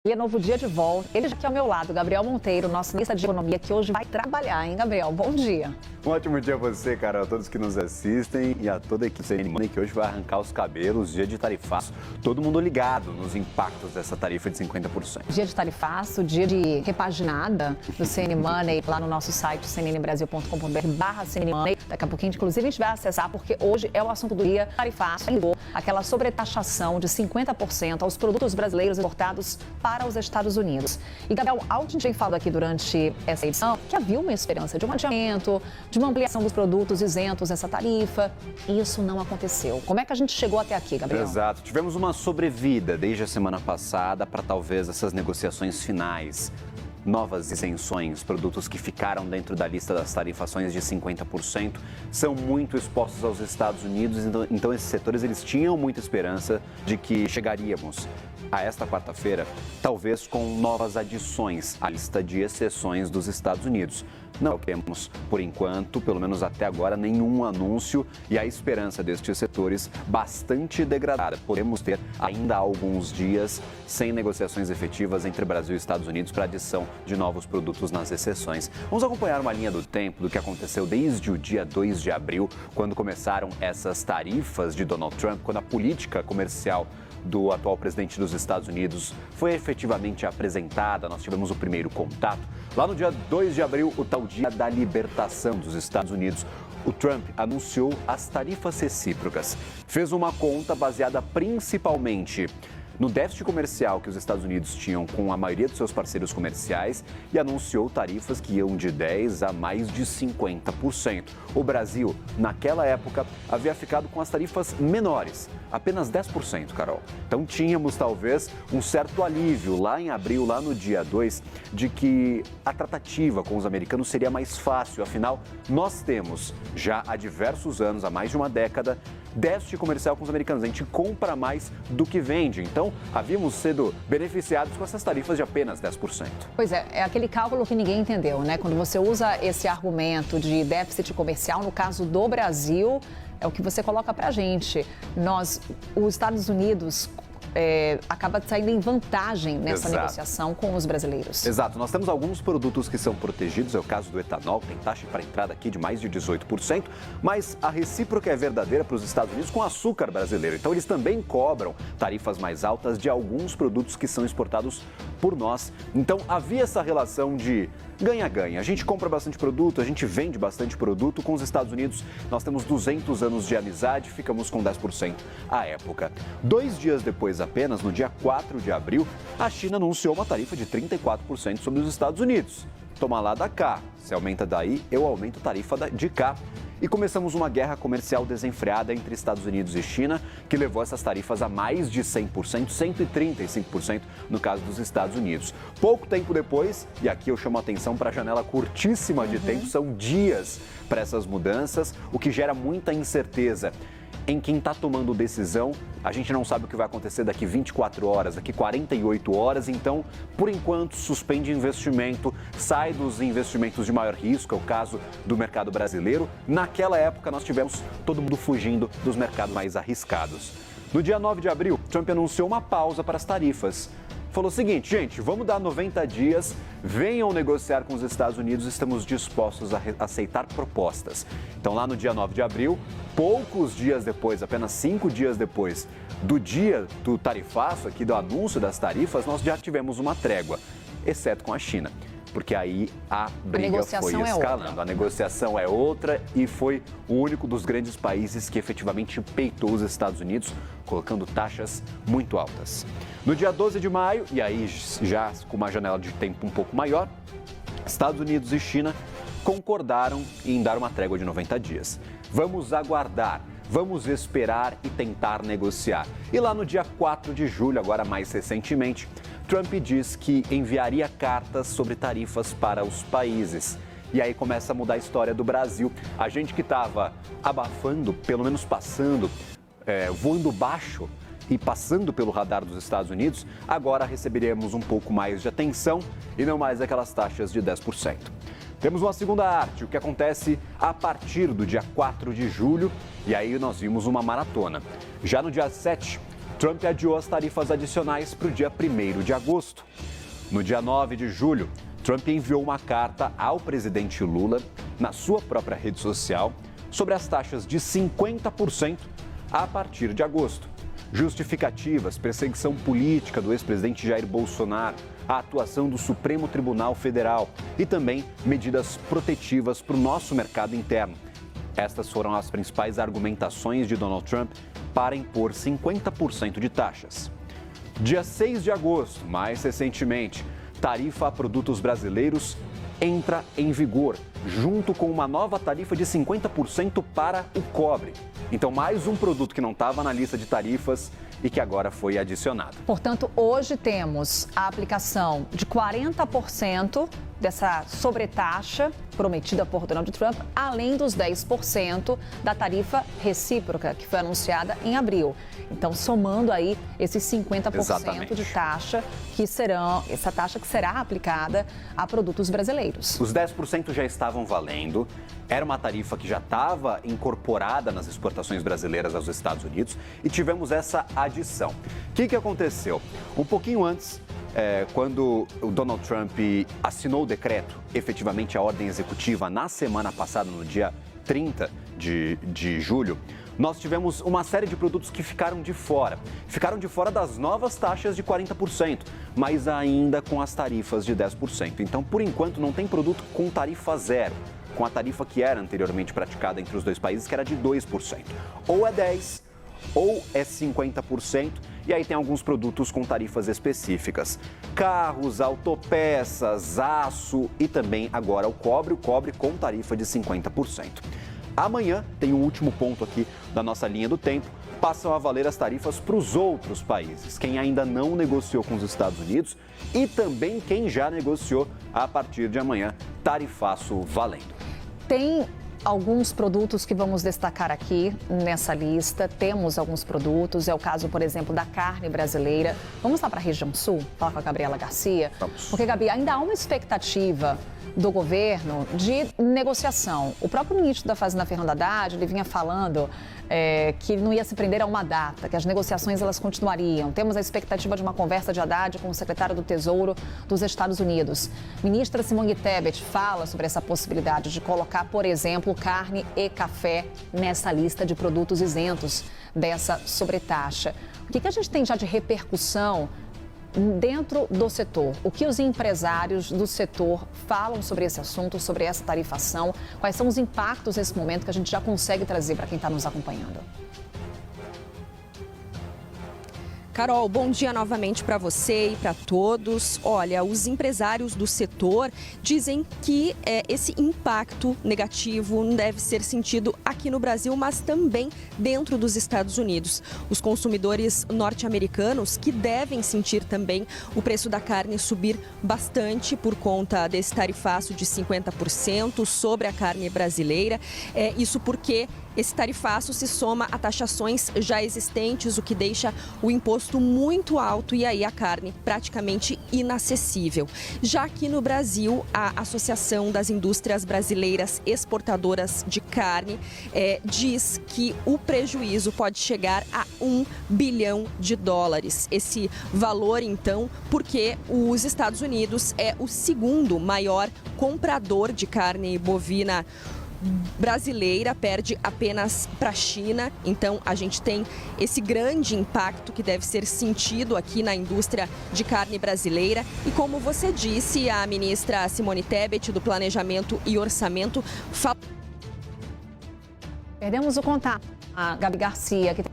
E é novo dia de volta. Ele já aqui ao meu lado, Gabriel Monteiro, nosso analista de economia, que hoje vai trabalhar, hein, Gabriel? Bom dia. Um ótimo dia a você, Carol, a todos que nos assistem e a toda a equipe CNN Money, que hoje vai arrancar os cabelos, dia de tarifaço. Todo mundo ligado nos impactos dessa tarifa de 50%. Dia de tarifaço, dia de repaginada do CNN Money, lá no nosso site, cnnbrasil.com.br/CNN Money. Daqui a pouquinho, inclusive, a gente vai acessar, porque hoje é o assunto do dia, tarifaço, aquela sobretaxação de 50% aos produtos brasileiros importados para os Estados Unidos. E, Gabriel, algo que a gente tem falado aqui durante essa edição, que havia uma esperança de um adiamento, de uma ampliação dos produtos isentos dessa tarifa, e isso não aconteceu. Como é que a gente chegou até aqui, Gabriel? Exato. Tivemos uma sobrevida desde a semana passada para talvez essas negociações finais. Novas isenções, produtos que ficaram dentro da lista das tarifações de 50%, são muito expostos aos Estados Unidos, então esses setores eles tinham muita esperança de que chegaríamos a esta quarta-feira, talvez com novas adições à lista de exceções dos Estados Unidos. Não temos, por enquanto, pelo menos até agora, nenhum anúncio e a esperança destes setores bastante degradada. Podemos ter ainda alguns dias sem negociações efetivas entre Brasil e Estados Unidos para adição de novos produtos nas exceções. Vamos acompanhar uma linha do tempo do que aconteceu desde o dia 2 de abril, quando começaram essas tarifas de Donald Trump, quando a política comercial do atual presidente dos Estados Unidos foi efetivamente apresentada. Nós tivemos o primeiro contato. Lá no dia 2 de abril, o tal dia da libertação dos Estados Unidos, o Trump anunciou as tarifas recíprocas. Fez uma conta baseada principalmente no déficit comercial que os Estados Unidos tinham com a maioria dos seus parceiros comerciais e anunciou tarifas que iam de 10% a mais de 50%. O Brasil, naquela época, havia ficado com as tarifas menores, apenas 10%, Carol. Então tínhamos talvez um certo alívio lá em abril, lá no dia 2, de que a tratativa com os americanos seria mais fácil. Afinal, nós temos já há diversos anos, há mais de uma década, déficit comercial com os americanos. A gente compra mais do que vende. Então, havíamos sido beneficiados com essas tarifas de apenas 10%. Pois é, é aquele cálculo que ninguém entendeu, né? Quando você usa esse argumento de déficit comercial, no caso do Brasil, é o que você coloca pra gente. Os Estados Unidos acaba saindo em vantagem nessa negociação com os brasileiros. Exato. Nós temos alguns produtos que são protegidos, é o caso do etanol, tem taxa para entrada aqui de mais de 18%, mas a recíproca é verdadeira para os Estados Unidos com açúcar brasileiro. Então, eles também cobram tarifas mais altas de alguns produtos que são exportados por nós. Então, havia essa relação de ganha-ganha. A gente compra bastante produto, a gente vende bastante produto. Com os Estados Unidos, nós temos 200 anos de amizade, ficamos com 10% à época. 2 dias depois, apenas no dia 4 de abril, a China anunciou uma tarifa de 34% sobre os Estados Unidos. Toma lá da cá. Se aumenta daí, eu aumento a tarifa de cá. E começamos uma guerra comercial desenfreada entre Estados Unidos e China, que levou essas tarifas a mais de 100%, 135% no caso dos Estados Unidos. Pouco tempo depois, e aqui eu chamo a atenção para a janela curtíssima de tempo, são dias para essas mudanças, o que gera muita incerteza em quem está tomando decisão. A gente não sabe o que vai acontecer daqui 24 horas, daqui 48 horas, então, por enquanto, suspende investimento, sai dos investimentos de maior risco, é o caso do mercado brasileiro. Naquela época, nós tivemos todo mundo fugindo dos mercados mais arriscados. No dia 9 de abril, Trump anunciou uma pausa para as tarifas. Falou o seguinte, gente, vamos dar 90 dias, venham negociar com os Estados Unidos, estamos dispostos a aceitar propostas. Então, lá no dia 9 de abril, poucos dias depois, apenas 5 dias depois do dia do tarifaço, aqui do anúncio das tarifas, nós já tivemos uma trégua, exceto com a China. Porque aí a briga foi escalando. A negociação é outra e foi o único dos grandes países que efetivamente peitou os Estados Unidos, colocando taxas muito altas. No dia 12 de maio, e aí já com uma janela de tempo um pouco maior, Estados Unidos e China concordaram em dar uma trégua de 90 dias. Vamos aguardar. Vamos esperar e tentar negociar. E lá no dia 4 de julho, agora mais recentemente, Trump diz que enviaria cartas sobre tarifas para os países. E aí começa a mudar a história do Brasil. A gente que estava abafando, pelo menos passando, voando baixo e passando pelo radar dos Estados Unidos, agora receberemos um pouco mais de atenção e não mais aquelas taxas de 10%. Temos uma segunda arte, o que acontece a partir do dia 4 de julho, e aí nós vimos uma maratona. Já no dia 7, Trump adiou as tarifas adicionais para o dia 1º de agosto. No dia 9 de julho, Trump enviou uma carta ao presidente Lula, na sua própria rede social, sobre as taxas de 50% a partir de agosto. Justificativas, perseguição política do ex-presidente Jair Bolsonaro, a atuação do Supremo Tribunal Federal e também medidas protetivas para o nosso mercado interno. Estas foram as principais argumentações de Donald Trump para impor 50% de taxas. Dia 6 de agosto, mais recentemente, tarifa a produtos brasileiros entra em vigor, junto com uma nova tarifa de 50% para o cobre. Então, mais um produto que não estava na lista de tarifas e que agora foi adicionado. Portanto, hoje temos a aplicação de 40% dessa sobretaxa prometida por Donald Trump, além dos 10% da tarifa recíproca, que foi anunciada em abril. Então, somando aí esses 50% Exatamente. de taxa essa taxa que será aplicada a produtos brasileiros. Os 10% já estavam valendo, era uma tarifa que já estava incorporada nas exportações brasileiras aos Estados Unidos e tivemos essa adição. O que aconteceu? Um pouquinho antes, quando o Donald Trump assinou o decreto, efetivamente a ordem executiva, na semana passada, no dia 30 de julho, nós tivemos uma série de produtos que ficaram de fora. Ficaram de fora das novas taxas de 40%, mas ainda com as tarifas de 10%. Então, por enquanto, não tem produto com tarifa zero, com a tarifa que era anteriormente praticada entre os dois países, que era de 2%. Ou é 10%, ou é 50%, e aí tem alguns produtos com tarifas específicas. Carros, autopeças, aço e também agora o cobre com tarifa de 50%. Amanhã tem um último ponto aqui da nossa linha do tempo. Passam a valer as tarifas para os outros países, quem ainda não negociou com os Estados Unidos e também quem já negociou a partir de amanhã, tarifaço valendo. Tem alguns produtos que vamos destacar aqui nessa lista. Temos alguns produtos, é o caso, por exemplo, da carne brasileira. Vamos lá para a região sul, falar com a Gabriela Garcia? Vamos. Porque, Gabi, ainda há uma expectativa do governo de negociação. O próprio ministro da Fazenda, Fernando Haddad, ele vinha falando que não ia se prender a uma data, que as negociações elas continuariam. Temos a expectativa de uma conversa de Haddad com o secretário do Tesouro dos Estados Unidos. Ministra Simone Tebet fala sobre essa possibilidade de colocar, por exemplo, carne e café nessa lista de produtos isentos dessa sobretaxa. O que a gente tem já de repercussão dentro do setor? O que os empresários do setor falam sobre esse assunto, sobre essa tarifação? Quais são os impactos nesse momento que a gente já consegue trazer para quem está nos acompanhando? Carol, bom dia novamente para você e para todos. Olha, os empresários do setor dizem que esse impacto negativo não deve ser sentido aqui no Brasil, mas também dentro dos Estados Unidos. Os consumidores norte-americanos que devem sentir também o preço da carne subir bastante por conta desse tarifaço de 50% sobre a carne brasileira. Isso porque esse tarifaço se soma a taxações já existentes, o que deixa o imposto muito alto e aí a carne praticamente inacessível. Já aqui no Brasil, a Associação das Indústrias Brasileiras Exportadoras de Carne diz que o prejuízo pode chegar a $1 bilhão. Esse valor, então, porque os Estados Unidos é o segundo maior comprador de carne bovina brasileira, perde apenas para a China. Então a gente tem esse grande impacto que deve ser sentido aqui na indústria de carne brasileira. E como você disse, a ministra Simone Tebet do Planejamento e Orçamento falou. Perdemos o contato. A Gabi Garcia, que tem